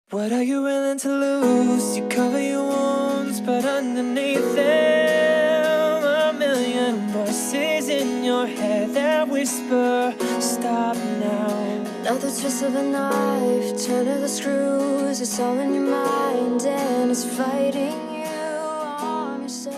What are you willing to lose? You cover your wounds, but underneath them, a million voices in your head that whisper, stop now. Another twist of a knife, turn of the screws, it's all in your mind and it's fighting you on yourself.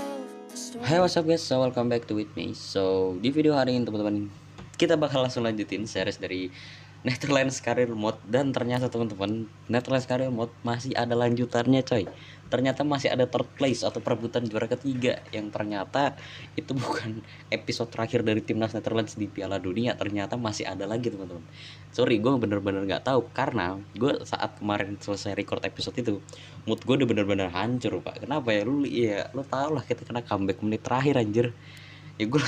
Hai, what's up guys, so welcome back to with me. So di video hari ini teman-teman, kita bakal langsung lanjutin series dari Netherlands Career Mode. Dan ternyata teman-teman, Netherlands Career Mode masih ada lanjutannya coy. Ternyata masih ada third place atau perebutan juara ketiga, yang ternyata itu bukan episode terakhir dari timnas Netherlands di Piala Dunia. Ternyata masih ada lagi teman-teman. Sorry, gue bener-bener gak tahu, karena gue saat kemarin selesai record episode itu, mood gue udah bener-bener hancur pak. Kenapa ya? Lu tau lah, kita kena comeback menit terakhir anjir. Ya gue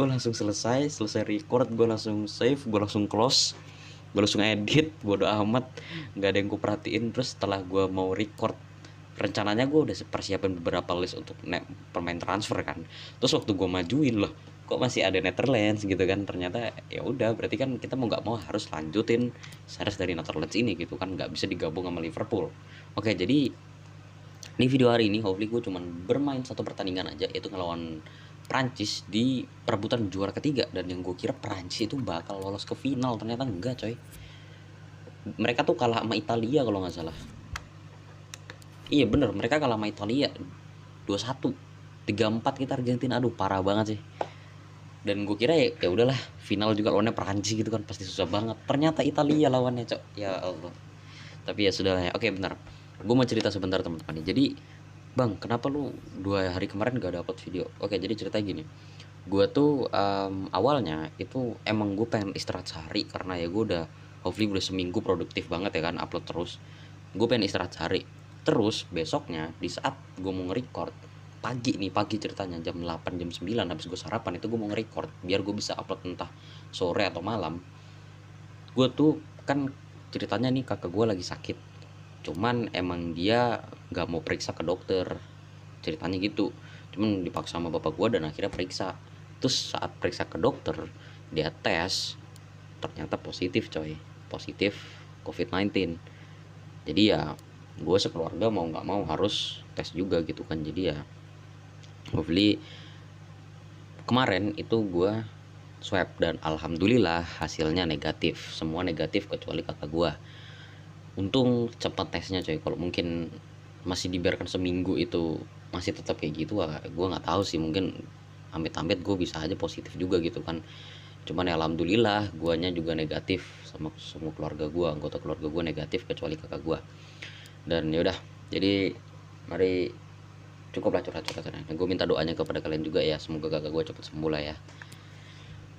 langsung selesai record, gue langsung save, gue langsung close, gue langsung edit, bodo amat, nggak ada yang gue perhatiin. Terus setelah gue mau record, rencananya gue udah persiapin beberapa list untuk pemain transfer kan. Terus waktu gue majuin, loh kok masih ada Netherlands gitu kan. Ternyata ya udah, berarti kan kita mau nggak mau harus lanjutin series dari Netherlands ini gitu kan, nggak bisa digabung sama Liverpool. Oke, jadi di video hari ini hopefully gue cuman bermain satu pertandingan aja, yaitu ngelawan Prancis di perebutan juara ketiga. Dan yang gue kira Prancis itu bakal lolos ke final, ternyata enggak coy. Mereka tuh kalah sama Italia kalau nggak salah. Iya bener, mereka kalah sama Italia 2-1. 3-4 kita Argentina. Aduh parah banget sih. Dan gue kira ya udahlah, final juga lawannya Prancis gitu kan, pasti susah banget. Ternyata Italia lawannya cok, ya Allah. Tapi ya sudahlah ya. Oke bentar, gue mau cerita sebentar teman-teman. Jadi bang, kenapa lu 2 hari kemarin gak ada upload video? Oke, jadi cerita gini. Gue tuh awalnya itu emang gue pengen istirahat sehari, karena ya gue udah hopefully udah seminggu produktif banget ya kan, upload terus. Gue pengen istirahat sehari. Terus besoknya di saat gue mau nge-record pagi ceritanya jam 8 jam 9 habis gue sarapan, itu gue mau nge-record biar gue bisa upload entah sore atau malam. Gue tuh kan ceritanya nih, kakak gue lagi sakit, cuman emang dia nggak mau periksa ke dokter, ceritanya gitu. Cuman dipaksa sama bapak gua dan akhirnya periksa. Terus saat periksa ke dokter, dia tes, ternyata positif coy, positif COVID-19. Jadi ya gue sekeluarga mau nggak mau harus tes juga gitu kan. Jadi ya hopefully kemarin itu gue swab dan alhamdulillah hasilnya negatif, semua negatif kecuali kakak gue. Untung cepat tesnya coy. Kalau mungkin masih dibiarkan seminggu itu masih tetap kayak gitu, gue nggak tahu sih, mungkin amit-amit gue bisa aja positif juga gitu kan. Cuman ya alhamdulillah guanya juga negatif, sama semua keluarga gue, anggota keluarga gue negatif kecuali kakak gue. Dan yaudah, jadi mari cukuplah curhat-curhatannya. Gue minta doanya kepada kalian juga ya, semoga kakak gue cepat sembuh lah ya.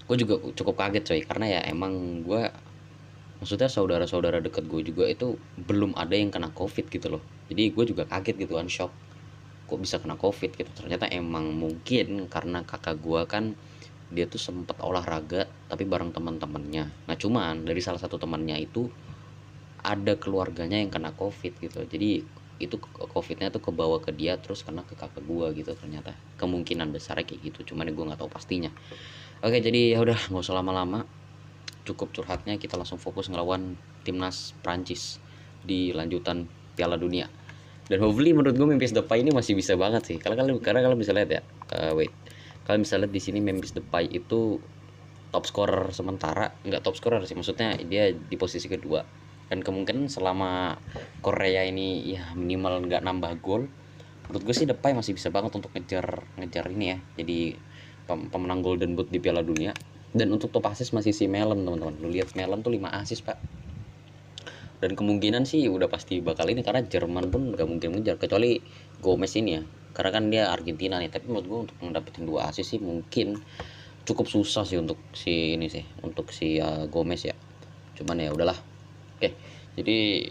Gue juga cukup kaget coy, karena ya emang gue, maksudnya saudara-saudara deket gue juga itu belum ada yang kena covid gitu loh. Jadi gue juga kaget gitu kan, shock kok bisa kena covid gitu. Ternyata emang mungkin karena kakak gue kan, dia tuh sempet olahraga tapi bareng teman-temannya. Nah cuman dari salah satu temannya itu ada keluarganya yang kena covid gitu. Jadi itu covidnya tuh kebawa ke dia terus kena ke kakak gue gitu. Ternyata kemungkinan besarnya kayak gitu, cuman gue nggak tahu pastinya. Oke, jadi ya udah nggak usah lama-lama, cukup curhatnya, kita langsung fokus ngelawan timnas Prancis di lanjutan Piala Dunia. Dan hopefully menurut gue Memphis Depay ini masih bisa banget sih. Karena kalian bisa lihat ya, kalian bisa lihat di sini Memphis Depay itu top scorer sementara, nggak top scorer sih, maksudnya dia di posisi kedua. Dan kemungkinan selama Korea ini ya minimal nggak nambah gol, menurut gue sih Depay masih bisa banget untuk ngejar ini ya, jadi pemenang Golden Boot di Piala Dunia. Dan untuk top assist masih si Melon teman-teman. Lu lihat Melon tuh 5 assist pak. Dan kemungkinan sih udah pasti bakal ini, karena Jerman pun gak mungkin ngejar kecuali Gomez ini ya, karena kan dia Argentina nih. Tapi menurut gue untuk mendapatkan 2 assist sih mungkin cukup susah sih untuk si ini sih, untuk si Gomez ya. Cuman ya udahlah. Oke, jadi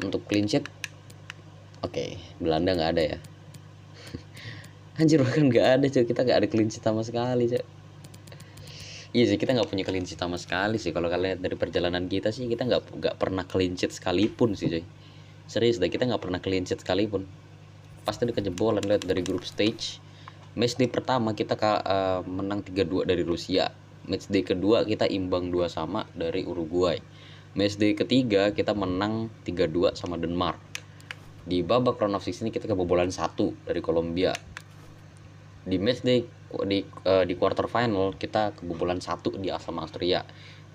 untuk clean sheet, oke, Belanda nggak ada ya. Anjir, bahkan nggak ada cuy, kita nggak ada clean sheet sama sekali cuy. Iya sih, kita nggak punya clean sheet sama sekali sih. Kalau kalian lihat dari perjalanan kita sih, kita nggak pernah clean sheet sekalipun sih coy. Serius deh, kita nggak pernah clean sheet sekalipun. Pasti ada kejebolan. Lihat dari group stage, match day pertama kita menang 3-2 dari Rusia. Match day kedua kita imbang 2-2 dari Uruguay. Matchday ketiga kita menang 3-2 sama Denmark. Di babak round of 16 kita kebobolan 1 dari Kolombia. Di matchday di quarter final kita kebobolan 1 sama Austria.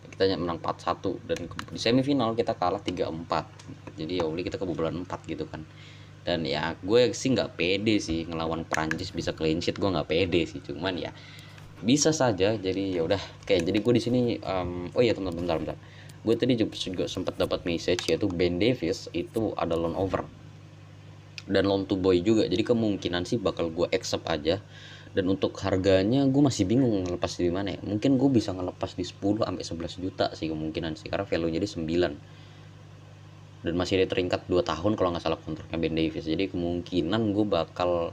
Kita menang 4-1 dan di semifinal kita kalah 3-4. Jadi ya kita kebobolan 4 gitu kan. Dan ya gue sih nggak pede sih ngelawan Prancis bisa clean sheet, gue nggak pede sih, cuman ya bisa saja. Jadi ya udah kayak jadi gue di sini oh iya teman-teman, bentar. Gue tadi juga sempat dapat message yaitu Ben Davies itu ada loan over dan loan to boy juga. Jadi kemungkinan sih bakal gue accept aja. Dan untuk harganya gue masih bingung ngelepas di mana ya. Mungkin gue bisa ngelepas di 10 sampai 11 juta sih kemungkinan sih, karena value-nya di 9. Dan masih ada teringkat 2 tahun kalau nggak salah kontraknya Ben Davies. Jadi kemungkinan gue bakal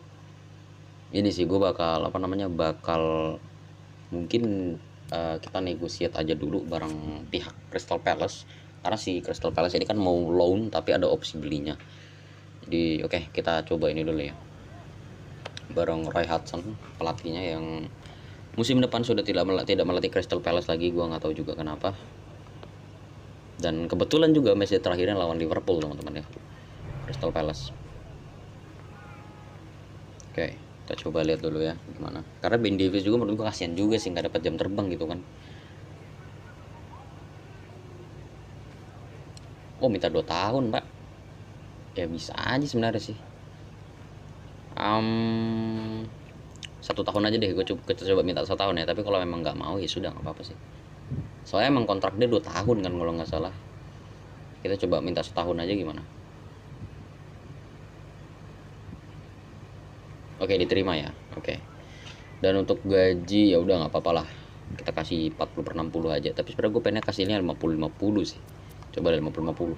ini sih, gue bakal bakal mungkin kita negosiat aja dulu bareng pihak Crystal Palace, karena si Crystal Palace ini kan mau loan tapi ada opsi belinya. Jadi oke, kita coba ini dulu ya bareng Roy Hodgson, pelatihnya yang musim depan sudah tidak melatih Crystal Palace lagi. Gua nggak tahu juga kenapa. Dan kebetulan juga match terakhirnya lawan Liverpool teman-teman ya, Crystal Palace. Oke, kita coba lihat dulu ya gimana. Karena Ben Davies juga menurut gue kasihan juga sih nggak dapat jam terbang gitu kan. Oh minta 2 tahun pak. Ya bisa aja sebenarnya sih. 1 tahun aja deh, kita coba minta 1 tahun ya. Tapi kalau memang nggak mau ya sudah, nggak apa-apa sih. Soalnya emang kontrak dia 2 tahun kan kalau nggak salah. Kita coba minta 1 tahun aja gimana. Oke, diterima ya. Oke. Dan untuk gaji ya udah nggak apa-apa lah. Kita kasih 40/60 aja. Tapi sebenarnya gue pengennya kasihnya 50/50 sih. Coba 50/50.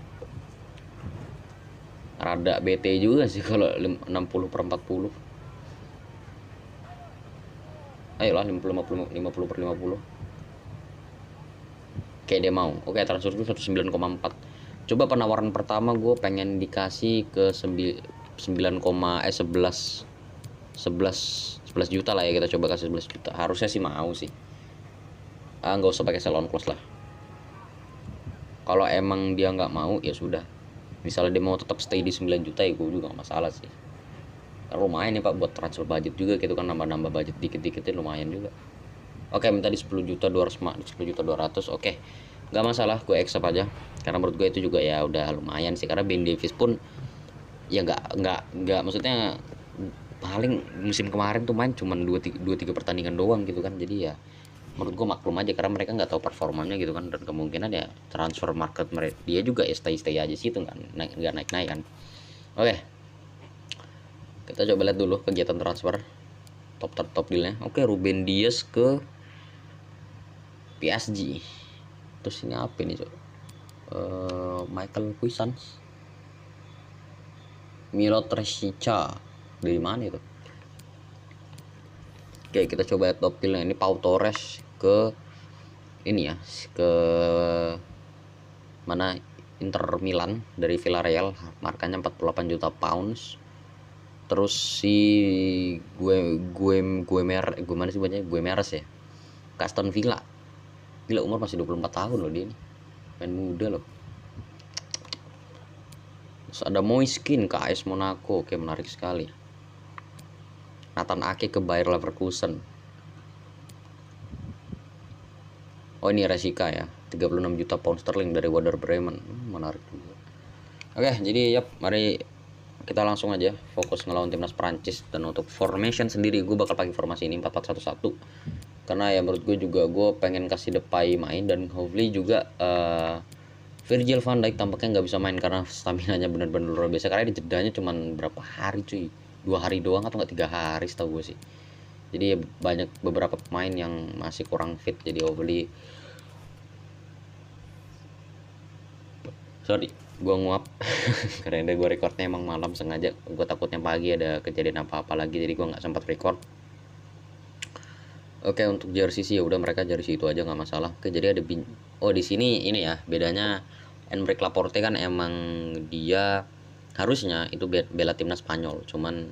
Rada BT juga sih kalau 60/40. Ayolah 50/50. Oke, dia mau. Oke, transfer itu 19,4. Coba penawaran pertama gue pengen dikasih ke 11 juta lah ya. Kita coba kasih 11 juta. Harusnya sih mau sih. Nggak usah pakai sell on close lah. Kalau emang dia nggak mau ya sudah. Misalnya dia mau tetap stay di 9 juta ya gue juga nggak masalah sih. Lumayan nih pak buat transfer budget juga gitu kan, nambah budget dikit-dikit lumayan juga. Oke, minta di 10.200. Oke, nggak masalah, gue accept aja. Karena menurut gue itu juga ya udah lumayan sih. Karena Ben Davies pun ya nggak maksudnya paling musim kemarin tuh main cuman 2-3 pertandingan doang gitu kan. Jadi ya menurut gue maklum aja karena mereka nggak tahu performanya gitu kan. Dan kemungkinan ya transfer market mereka dia juga ya stay aja sih itu kan, nggak naik kan. Oke, kita coba lihat dulu kegiatan transfer top dealnya. Oke, Ruben Dias ke PSG. Terus ini apa nih coba? Michael Cuisance, Milo Tresica, dari mana itu? Oke, kita coba lihat top dealnya. Ini Pau Torres ke ini ya, ke mana, Inter Milan dari Villarreal, markanya 48 juta pounds. Terus si Guimares ya, Aston Villa. Gila, umur masih 24 tahun loh dia nih, main muda loh. Terus ada Moiskin ke AS Monaco. Oke, menarik sekali. Nathan Ake ke Bayer Leverkusen. Oh, ini Resika ya, 36 juta pound sterling dari Werder Bremen. Menarik juga. Oke, jadi mari kita langsung aja fokus ngelawan timnas Prancis. Dan untuk formation sendiri gue bakal pakai formasi ini 4-4-1-1 karena ya menurut gue juga gue pengen kasih Depay main. Dan hopefully juga Virgil van Dijk tampaknya nggak bisa main karena stamina nya benar-benar luar biasa. Karena di jedanya cuman berapa hari cuy, 2 hari doang atau nggak 3 hari setahu gue sih. Jadi ya banyak beberapa pemain yang masih kurang fit. Jadi hopefully, sorry gue nguap karena gue recordnya emang malam sengaja. Gue takutnya pagi ada kejadian apa-apa lagi, jadi gue nggak sempat record. Oke, untuk jersey sih ya udah mereka jersey itu aja nggak masalah. Oke, jadi ada di sini ini ya bedanya, Enrique Laporte kan emang dia harusnya itu bela timnas Spanyol, cuman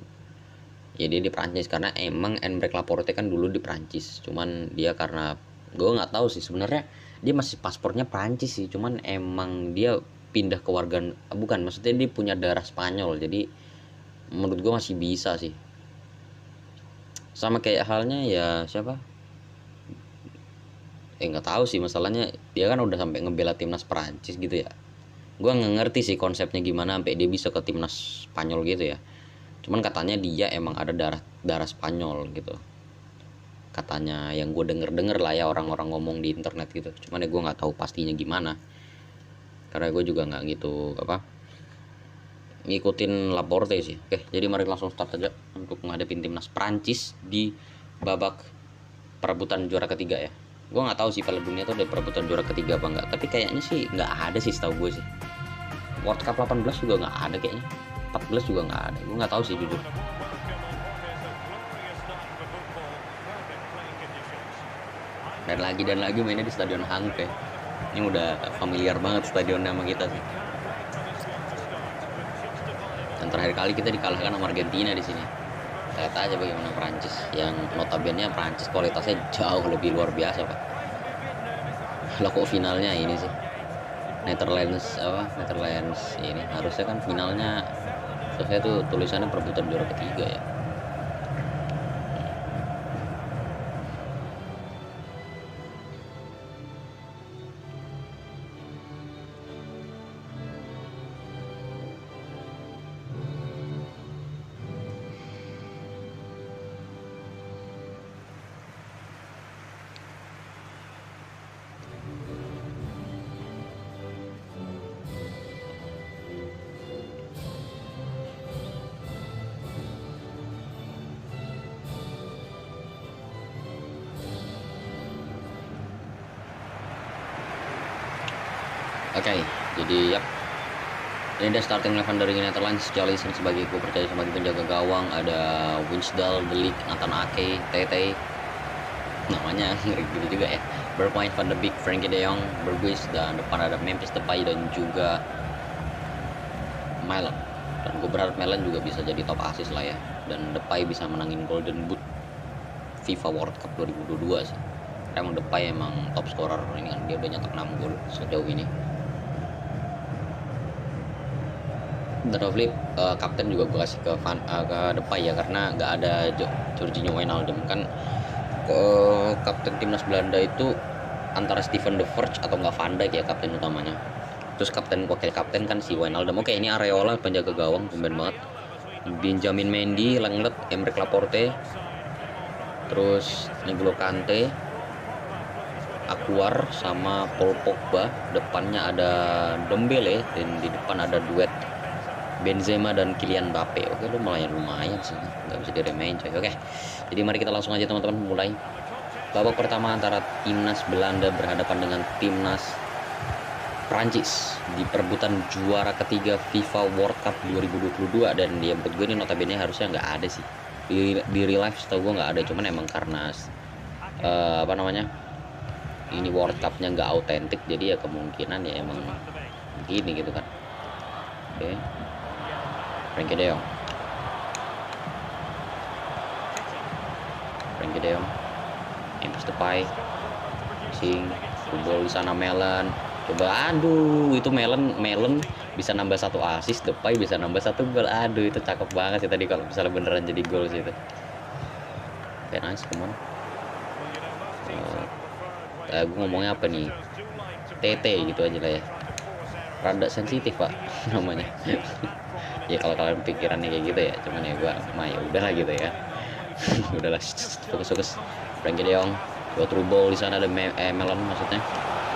ya dia di Prancis karena emang Enrique Laporte kan dulu di Prancis. Cuman dia karena gue nggak tahu sih sebenarnya dia masih paspornya Prancis sih, cuman emang dia pindah ke warga, bukan, maksudnya dia punya darah Spanyol, jadi menurut gue masih bisa sih. Sama kayak halnya ya siapa, nggak tahu sih, masalahnya dia kan udah sampai ngebela timnas Prancis gitu ya. Gue nggak ngerti sih konsepnya gimana sampai dia bisa ke timnas Spanyol gitu ya. Cuman katanya dia emang ada darah Spanyol gitu, katanya, yang gue denger lah ya orang-orang ngomong di internet gitu. Cuman ya gue nggak tahu pastinya gimana, karena gue juga nggak gitu ngikutin Laporte sih. Oke, jadi mari langsung start aja untuk ngadepin timnas Prancis di babak perebutan juara ketiga ya. Gue nggak tahu sih Piala Dunia tuh ada perebutan juara ketiga apa enggak, tapi kayaknya sih nggak ada sih setahu gue sih. World Cup 18 juga nggak ada kayaknya, 14 juga nggak ada, gue nggak tahu sih jujur. Dan lagi mainnya di Stadion Hank ya. Ini udah familiar banget stadionnya sama kita sih. Dan terakhir kali kita dikalahkan sama Argentina di sini. Lihat aja bagaimana Prancis, yang notabene Prancis kualitasnya jauh lebih luar biasa pak. Lah kok finalnya ini sih Netherlands ini, harusnya kan finalnya saya tuh tulisannya perebutan juara ketiga ya. Oke, jadi yap, ini ada starting 11 dari Netherlands. Jalisson sebagai percaya sebagai penjaga gawang, ada Wijndal, De Ligt, Nathan Ake, Tete, namanya ngeri gitu juga ya. Bermain Van de Beek, Frenkie de Jong, Bergwijn, dan depan ada Memphis Depay dan juga Malen. Dan gue berharap Malen juga bisa jadi top assist lah ya, dan Depay bisa menangin Golden Boot FIFA World Cup 2022 sih. Karena emang Depay emang top scorer ini kan, dia udah nyetak 6 gol sejauh ini. Dan Flip kapten juga gue kasih ke Depay ya, karena nggak ada Jorginho Wijnaldum kan. Kapten timnas Belanda itu antara Steven de Vrij atau nggak Van Dijk ya kapten utamanya. Terus wakil kapten kan si Wijnaldum. Oke, ini Areola penjaga gawang, tumben banget. Benjamin Mendy, Lenglet, Emerick Laporte, terus N'Golo Kante, Akuar sama Paul Pogba. Depannya ada Dembele, dan di depan ada duet Benzema dan Kylian Mbappe. Oke, lumayan sih, nggak bisa diremehin coy. Oke, jadi mari kita langsung aja teman-teman mulai babak pertama antara timnas Belanda berhadapan dengan timnas Prancis di perebutan juara ketiga FIFA World Cup 2022. Dan dia menurut gue ini notabene harusnya nggak ada sih di real life, setahu gue nggak ada. Cuman emang karena ini World Cup-nya nggak autentik, jadi ya kemungkinan ya emang begini gitu kan. Oke, Frenkie de Jong, Memphis Depay, Football di sana Malen. Coba, aduh, itu Malen bisa nambah 1 assist, Depay bisa nambah 1 gol. Aduh, itu cakep banget sih tadi kalau misalnya beneran jadi gol sih itu. Oke, nice, come on. Gue ngomongnya apa nih? TT gitu aja lah ya. Rada sensitif pak namanya. Ya kalau kalian pikirannya kayak gitu ya, cuman ya gue ya udahlah gitu ya. Udahlah, fokus. Frenkie de Jong, buat ball di sana ada Malen, maksudnya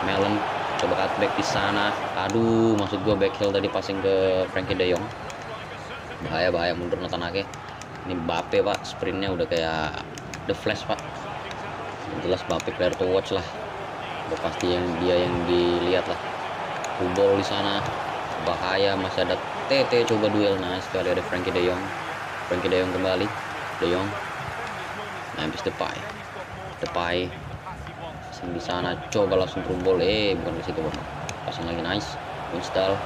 Malen coba cutback di sana. Aduh, maksud gue back heel tadi, passing ke Frenkie de Jong. Bahaya mundur Nathan Ake. Ini Mbappe pak, sprintnya udah kayak The Flash pak. Jelas Mbappe player to watch lah. Udah pasti dia yang dilihat lah. Ball di sana bahaya, masih ada TT coba duel. Nah, sekali ada Frenkie de Jong kembali. De Jong, Memphis Depay di sana, coba langsung ball. Bukan ke situ, passing lagi, nice. Wijndal,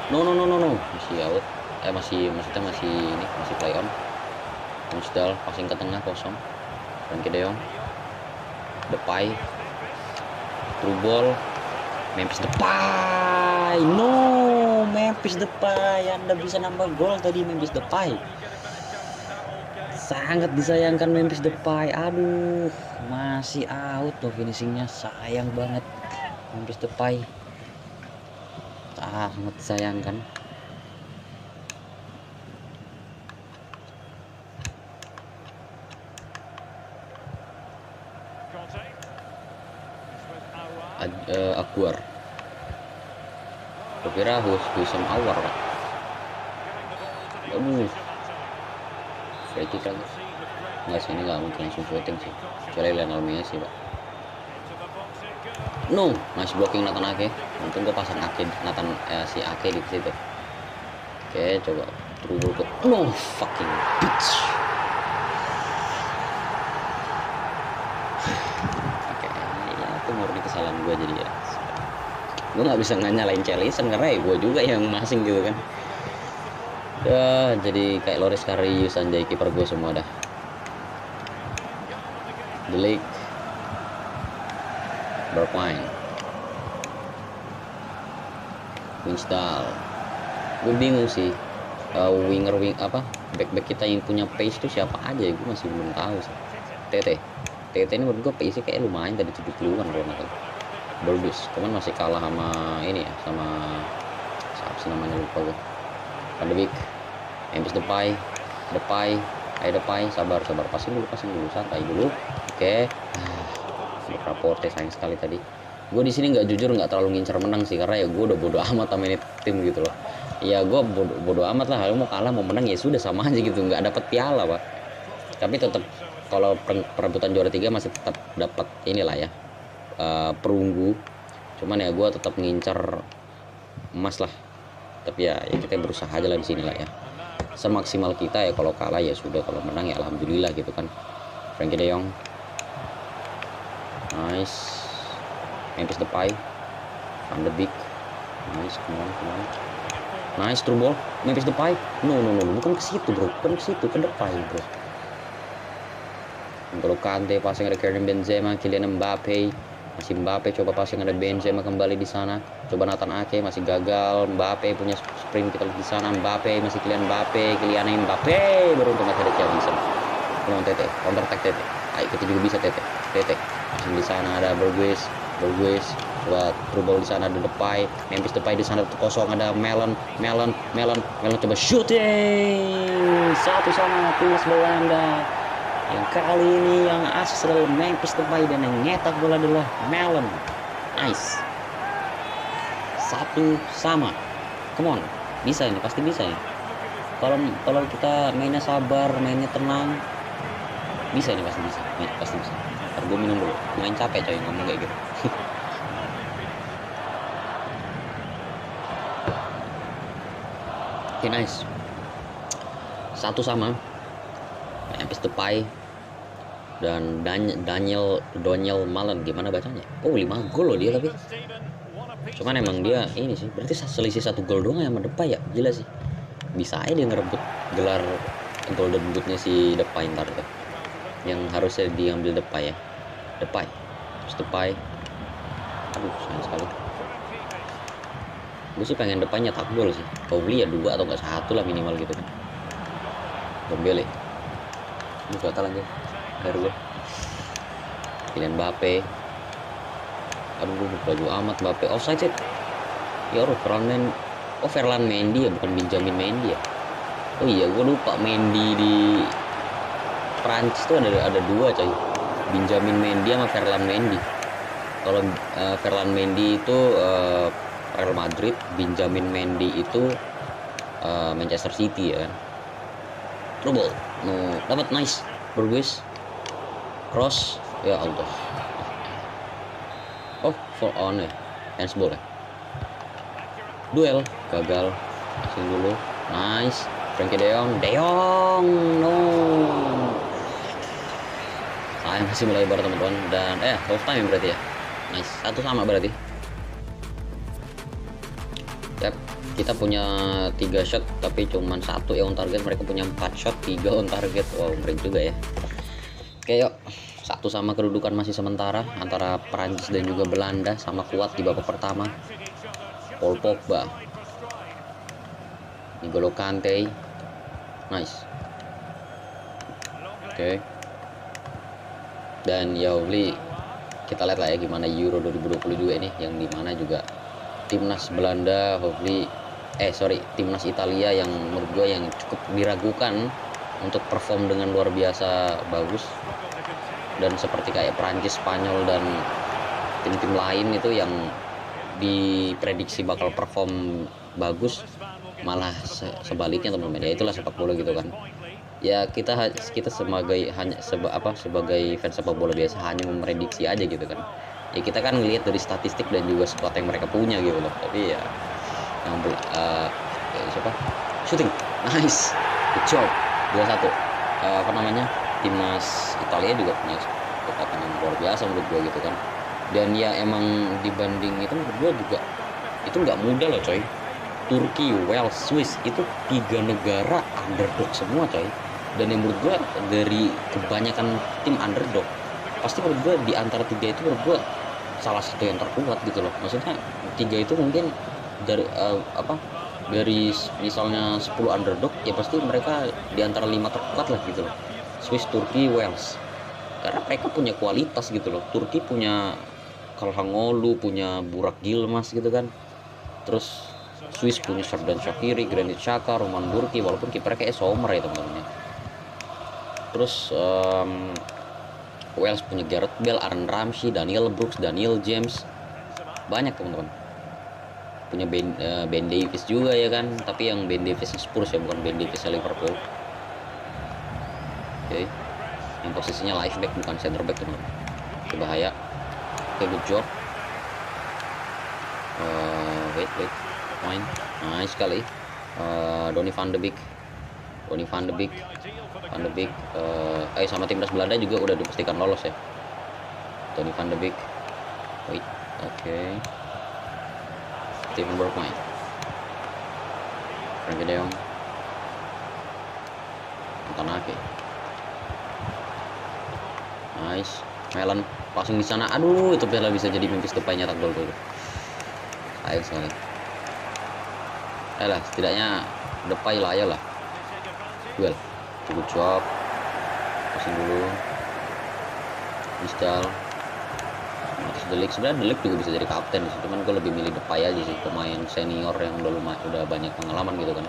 no, masih out. Maksudnya masih play on. Wijndal passing ke tengah kosong. Frenkie de Jong, Depay, through ball. Memphis Depay. No, Memphis Depay. Anda bisa nambah gol tadi, Memphis Depay. Sangat disayangkan Memphis Depay. Aduh, masih out tuh finishingnya. Sayang banget Memphis Depay. Sangat disayangkan. Aguar. Kira Husam Awar, Pak. Aduh. Free kick lagi. Enggak sih, ini nggak mungkin langsung shooting sih. Kecuali Lionel Messi, Pak. No, nice blocking Nathan Ake. Untung gue pasang Ake, si Ake di situ. Oke, coba dribble ke. No, fucking bitch. Oke, ya itu murni kesalahan gue jadi ya. Gue nggak bisa nyalain Chelsea karena ya gue juga yang masing gitu kan. Ya jadi kayak Loris Karius anjay, kiper gue semua dah. The League Bergwijn, Winsdal. Gue bingung sih winger back kita yang punya pace tuh siapa aja ya, gue masih belum tahu sih. TT ini menurut gue pace kayak lumayan tadi 70-an kalau nggak tahu. Bagus, cuman masih kalah sama ini ya, sama siapa sih namanya, lupa gue. Van de Beek, Memphis Depay, ayo Depay, sabar, passing dulu, santai dulu. Oke. Raporte sayang sekali tadi. Gue di sini nggak terlalu ngincar menang sih, karena ya gue udah bodo amat sama ini tim gitu loh. Ya gue bodo amat lah, mau kalah mau menang ya sudah sama aja gitu, nggak dapat piala, Pak. Tapi tetap kalau perebutan juara 3 masih tetap dapat inilah ya, perunggu. Cuman ya gue tetap ngincar emas lah. Tapi ya kita berusaha aja lah di sini lah ya, semaksimal kita ya. Kalau kalah ya sudah, kalau menang ya alhamdulillah gitu kan. Frenkie de Jong, nice. Memphis Depay, Van de Beek, nice, come on. Nice through ball, Memphis Depay. No, bukan ke situ bro, ke Depay bro. N'Golo Kante passing ada Karim Benzema, Kylian Mbappe. Masih Mbappe coba passing ada Benzema kembali di sana. Coba Nathan Ake masih gagal. Mbappe punya sprint kita di sana. Mbappe masih Kylian Mbappe beruntung masih ada Thiago. Come on TT, counter attack TT. Ayo kita juga bisa TT. Masih di sana ada Bergwijn. Coba through ball di sana ada Depay. Memphis Depay di sana kosong ada Melon coba shooting. 1-1 timnas Belanda. Yang kali ini yang asis adalah Memphis Depay dan yang nyetak bola adalah Melon. Nice. 1-1. Come on, bisa ini, pasti bisa ya. Kalau kita mainnya sabar, mainnya tenang, bisa ini, pasti bisa. Ntar gue minum dulu, main capek coy ngomong kayak gitu. Oke, nice. 1-1. Memphis Depay dan Daniel Malen, gimana bacanya? Oh 5 gol loh dia, tapi cuman emang dia ini sih, berarti selisih 1 gol doang ya sama Depay ya, gila sih. Bisa aja dia ngerebut gelar golden bootnya si Depay ntar tuh, yang harusnya diambil Depay ya. Depay, aduh sayang sekali. Gue sih pengen Depay nyetak gol sih, probably ya 2 atau enggak 1 lah minimal gitu kan. Dembele ini total aja akhir gue. Kylian Mbappe, aduh gue baju amat. Mbappe offside sih ya. Ferland Mendy ya, bukan Benjamin Mendy ya. Oh iya, gue lupa Mendy di Prancis tuh ada 2 coy, Benjamin Mendy sama Ferland Mendy. Kalau Ferland Mendy itu Real Madrid, Benjamin Mendy itu Manchester City ya kan. Trouble, no, dapat nice, Bergwijn, cross, ya Allah. Oh, fall on ya, handsball ya. Duel, gagal, passing dulu, nice. Frenkie de Jong, no. Sayang masih melebar teman-teman. Dan half time berarti ya. Nice, 1-1 berarti. Yap. Kita punya 3 shot tapi cuman 1 ya on target. Mereka punya 4 shot, 3 on target. Wow, ngeri juga ya. Oke, yuk Satu sama kedudukan masih sementara antara Prancis dan juga Belanda, sama kuat di babak pertama. Paul Pogba, N'Golo Kante, nice. Oke. Dan ya kita lihat lah ya gimana Euro 2020 juga ini, yang dimana juga timnas Belanda timnas Italia yang menurut gue yang cukup diragukan untuk perform dengan luar biasa bagus, dan seperti kayak Prancis, Spanyol dan tim-tim lain itu yang diprediksi bakal perform bagus, malah sebaliknya teman-teman. Ya itulah sepak bola gitu kan. Ya kita sebagai sebagai fans sepak bola biasa hanya memprediksi aja gitu kan. Ya kita kan ngelihat dari statistik dan juga squad yang mereka punya gitu loh. Tapi ya yang shooting nice, good job, 2-1. Timnas Italia juga punya kekuatan yang luar biasa menurut gue gitu kan. Dan ya emang dibanding itu menurut gue juga itu nggak mudah loh coy. Turki, Wales, Swiss itu 3 negara underdog semua coy. Dan yang menurut gue dari kebanyakan tim underdog, pasti menurut gue di antara 3 itu menurut gue salah satu yang terkuat gitu loh. Maksudnya 3 itu mungkin dari misalnya 10 underdog, ya pasti mereka di antara 5 terkuat lah gitu loh. Swiss, Turki, Wales, karena mereka punya kualitas gitu loh. Turki punya Kalhanoglu, punya Burak Yilmaz gitu kan. Terus Swiss punya Xherdan Shaqiri, Granit Xhaka, Roman Burki, walaupun kipernya kayak Sommer ya teman-teman. Terus Wales punya Gareth Bale, Aaron Ramsey, Daniel Brooks, Daniel James, banyak teman-teman. Punya Ben Davies juga ya kan, tapi yang Ben Davies Spurs ya, bukan Ben Davies Liverpool. Oke. Yang posisinya left back bukan center back teman-teman. Itu bahaya. Oke, good job. Wait, main nice sekali. Donny van de Beek sama timnas Belanda juga udah dipastikan lolos ya. Donny van de Beek, wait, oke. Steven Bergwijn, Frenkie de Jong, Tanake, nice. Melon passing di sana, aduh itu Bella bisa jadi Memphis Depay nyetak gol tuh. Sayang sekali. Lah setidaknya Depay layak lah. Well, good job. Passing dulu. Mistal. Terus Delik, sebenarnya Delik juga bisa jadi kapten sih, cuman gue lebih milih Depay aja sih, pemain senior yang udah banyak pengalaman gitu kan.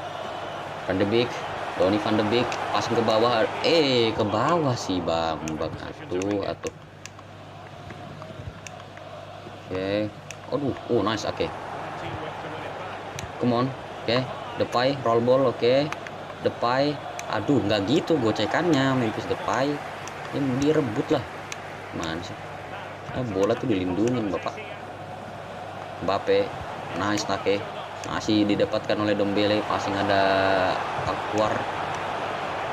Van de Beek, Donny van de Beek, passing ke bawah, ke bawah sih bang atuh. Oke. Aduh, nice, oke. Come on, oke. Depay, roll ball, oke. Depay, aduh nggak gitu gocekannya Memphis Depay. Ini direbut lah. Mana sih? Bola tuh dilindungin bapak. Mbappe, nice Nake, masih didapatkan oleh Dombele. Passing ada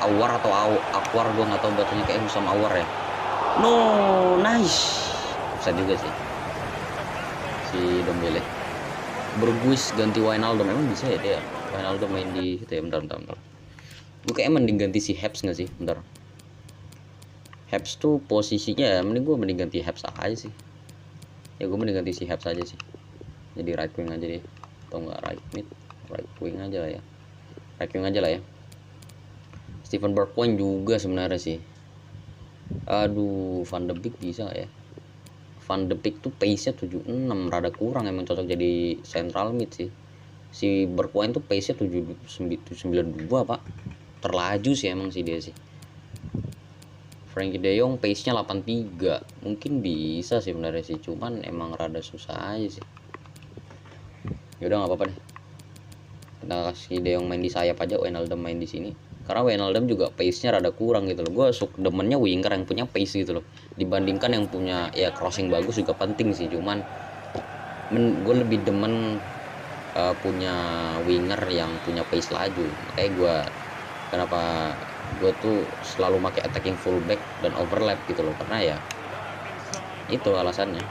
Awar, gue nggak tahu bacanya, kayak Husam Awar ya. No, nice. Bisa juga sih si Dombele. Berguis ganti Wijnaldum, emang bisa ya dia Wijnaldum main di situ ya. Bentar. Gue kayak mending ganti si Haps nggak sih? Bentar. Haps tuh posisinya mending ganti Haps aja sih. Ya gue mending ganti si Haps aja sih. Jadi right wing aja deh. Atau enggak right wing aja lah ya. Right wing aja lah ya. Steven Bergwijn juga sebenarnya sih. Aduh, Van de Beek bisa ya. Van de Beek tuh pace-nya 76, rada kurang, emang cocok jadi central mid sih. Si Bergwijn tuh pace-nya 92 Pak. Terlaju sih emang sih dia sih. Frenkie de Jong pace-nya 83. Mungkin bisa sih sebenarnya sih, cuman emang rada susah aja sih. Yaudah nggak apa-apa deh. Kita kasih de Jong main di sayap aja, Wijnaldum main di sini. Karena Wijnaldum juga pace-nya rada kurang gitu loh. Gue demennya winger yang punya pace gitu loh. Dibandingkan yang punya ya crossing bagus juga penting sih, cuman gue lebih demen punya winger yang punya pace laju. Makanya kenapa gue tuh selalu pakai attacking fullback dan overlap gitu loh, karena ya itu alasannya.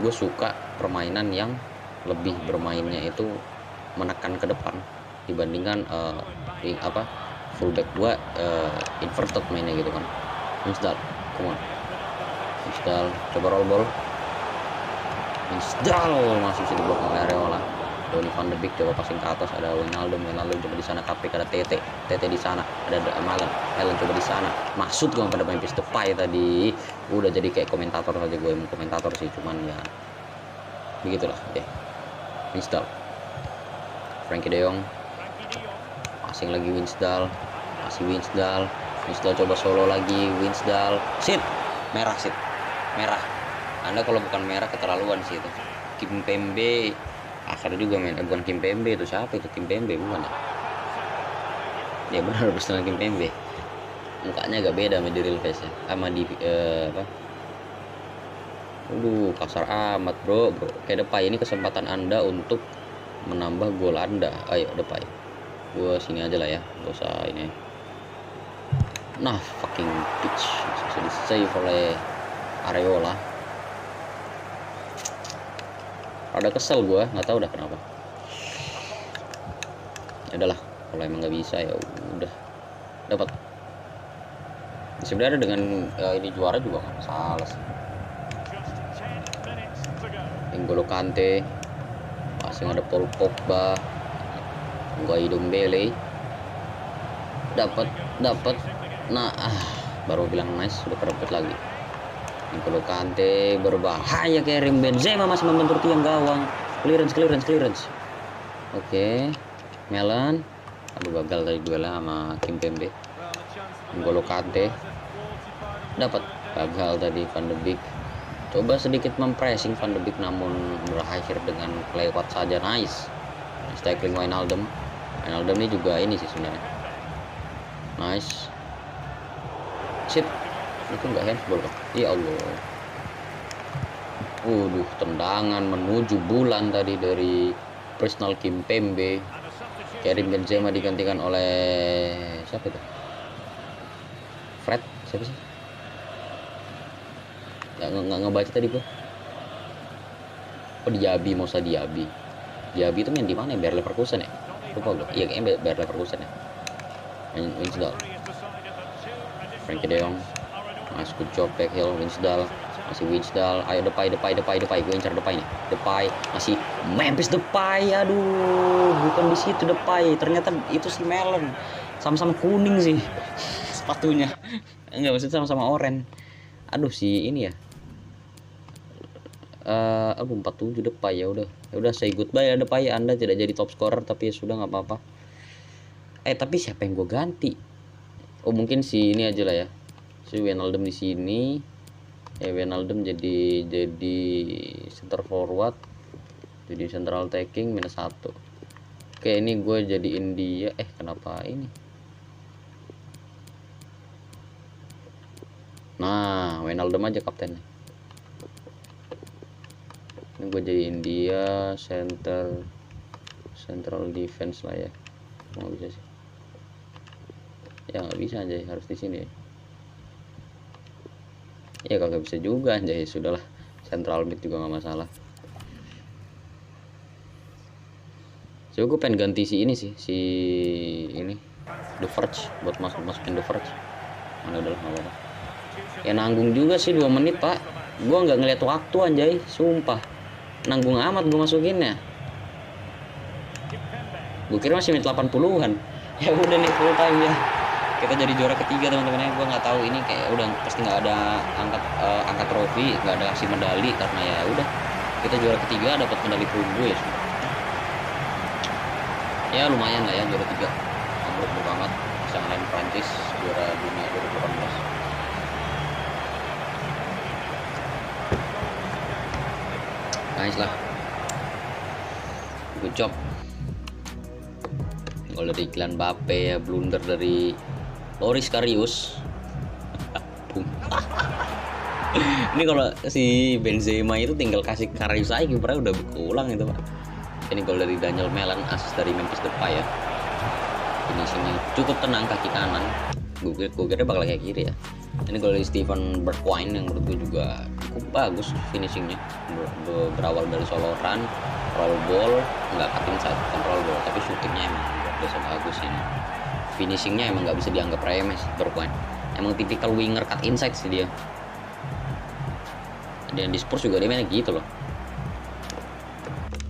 Gue suka permainan yang lebih bermainnya itu menekan ke depan dibandingkan fullback gue inverted mainnya gitu kan. Winsdal, come on. Winsdal, coba roll ball. Winsdal masih bisa diblok oleh Areola. Donny van de Beek coba passing ke atas, ada Wijnaldum coba di sana, KPK ada TT di sana, ada Malen coba di sana. Maksud gue pada Memphis Depay tadi udah jadi kayak komentator saja, gue mau komentator sih, cuman ya begitulah. Oke. Winsdal, Frankie De Jong, passing lagi Winsdal, masih Winsdal coba solo lagi, Winsdal, merah. Anda kalau bukan merah keterlaluan sih itu. Kimpembe akhirnya juga main, bukan Kimpembe, itu siapa itu? Kimpembe bukan ya? Ya benar, bersama Kimpembe. Mukanya agak beda sama di real face ya, sama di apa? Kasar amat bro. Kayak Depay, ini kesempatan Anda untuk menambah gol Anda. Ayo Depay, gua sini aja lah ya, gak usah ini. Nah, fucking pitch bisa di save oleh Areola. Ada kesel gua, nggak tahu dah kenapa. Ya udahlah, kalau emang nggak bisa ya udah. Dapat. Sebenarnya dengan ini juara juga nggak masalah sih. N'Golo Kante, masih ada Paul Pogba, Nguy Ndombele. Dapat. Nah, baru bilang nice, sudah kerepet lagi. N'Golo Kante berbahaya, Karim Benzema masih membentur tiang gawang. Clearance. Oke. Malen, gagal tadi duelnya sama Kimpembe. N'Golo Kante dapat, gagal tadi. Van de Beek coba sedikit mempressing Van de Beek, namun berakhir dengan lewat saja. Nice tackling Wijnaldum ini juga ini sih sebenarnya. Nice. Itu enggak handball kok. Ya Allah. Tendangan menuju bulan tadi dari Presnel Kimpembe. Karim Benzema digantikan oleh siapa itu? Fred, siapa sih? Nggak ngebaca tadi gua. Musa Diaby itu main di mana ya? Bayer Leverkusen ya? Lupa gua. Iya kayaknya Bayer Leverkusen ya. Winsdal, Frankie De Jong, nice, good job, Backheel, Winsdal, masih Winsdal. Ayo Depay, gue incar Depay nih. Depay masih Memphis Depay. Aduh, bukan di situ Depay, ternyata itu si Malen. Sama-sama kuning sih sepatunya, enggak, maksudnya sama-sama oranye. Aduh, si ini ya. 47 Depay. Ya udah say goodbye ya Depay. Anda tidak jadi top scorer, tapi ya sudah, nggak apa-apa. Tapi siapa yang gue ganti? Mungkin si ini aja lah ya, si Wijnaldum di sini. Wijnaldum jadi center forward, jadi central attacking -1. Oke, ini gue jadiin dia. Kenapa ini? Nah, Wijnaldum aja kaptennya. Ini gue jadiin dia central defense lah ya. Mau bisa sih? Ya nggak bisa aja, harus di sini ya. Ya kalau nggak bisa juga anjay, sudahlah, central mid juga nggak masalah. So gue pengen ganti si ini sih, si ini The Verge, buat masukin The Verge. Mana udah, nggak apa-apa. Ya nanggung juga sih 2 menit pak. Gue nggak ngeliat waktu anjay, sumpah. Nanggung amat gue masukinnya. Gue kira masih menit 80-an. Ya udah nih, full time ya. Kita jadi juara ketiga teman-teman ya. Gue nggak tahu ini kayak udah pasti nggak ada angkat trofi, nggak ada kasih medali, karena ya udah kita juara ketiga, dapat medali perunggu ya. Ya lumayan lah ya, juara 3. Mabuk banget bisa ngalahin Prancis juara dunia 2018. Nice lah, good job. Gol dari Kylian Mbappe ya, blunder dari Loris Karius. Ini kalau si Benzema itu tinggal kasih Karius aja, kipernya udah berulang itu pak. Ini gol dari Daniel Malen, asis dari Memphis Depay ya. Finishingnya cukup tenang, kaki kanan. Gue kira bakal kayak kiri ya. Ini gol dari Steven Bergwijn yang menurut gue juga cukup bagus finishingnya. Berawal dari solo run, roll ball, nggak cut inside, roll ball, tapi shootingnya emang biasa bagus ini. Finishingnya emang nggak bisa dianggap remeh Bergwijn. Emang tipikal winger cut inside sih dia. Dan di Spurs juga dia mainnya gitu loh.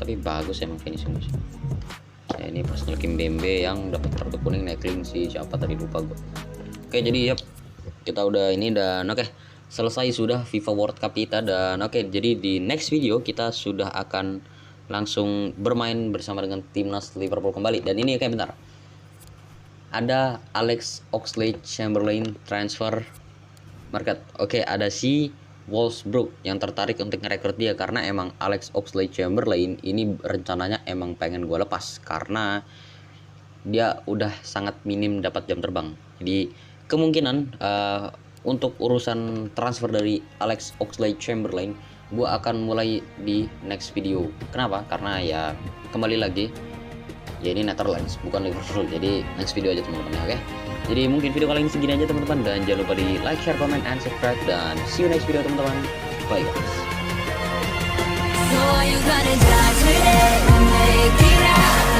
Tapi bagus emang finishing. Ya, ini personal Kimpembe yang dapat kartu kuning neckling si siapa tadi lupa gue. Oke, jadi ya kita udah ini dan oke, selesai sudah FIFA World Cup kita dan oke, jadi di next video kita sudah akan langsung bermain bersama dengan timnas Liverpool kembali. Dan ini kayak bentar. Ada Alex Oxlade-Chamberlain transfer market. Oke, ada si Wolfsburg yang tertarik untuk ngerekrut dia karena emang Alex Oxlade-Chamberlain ini rencananya emang pengen gue lepas karena dia udah sangat minim dapat jam terbang. Jadi kemungkinan untuk urusan transfer dari Alex Oxlade-Chamberlain gue akan mulai di next video. Kenapa? Karena ya kembali lagi ya ini Netherlands bukan Liverpool, jadi next video aja teman-teman ya. Oke, jadi mungkin video kali ini segini aja teman-teman, dan jangan lupa di like, share, comment, and subscribe, dan see you next video teman-teman. Bye guys. So are you gonna die today? Make it out.